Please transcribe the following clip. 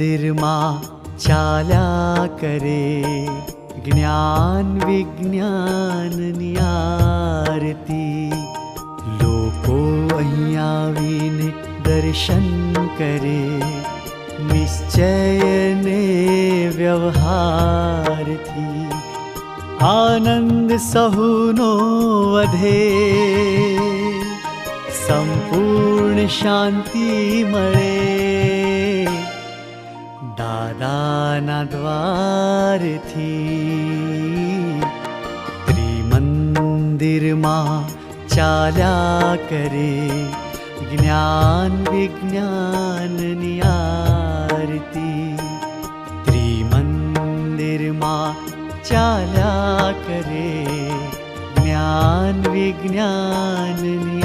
મંદિરમાં ચાલ્યા કરે જ્ઞાન વિજ્ઞાનની આરતી. લોકો અહીં આવીને દર્શન કરે નિશ્ચયને વ્યવહારથી. આનંદ સહુનો વધે સંપૂર્ણ શાંતિ મળે દાદાના દ્વારથી. ત્રિમંદિરમાં ચાલ્યા કરે જ્ઞાન વિજ્ઞાનની આરતી. ત્રિમંદિરમાં ચાલ્યા કરે જ્ઞાન વિજ્ઞાનની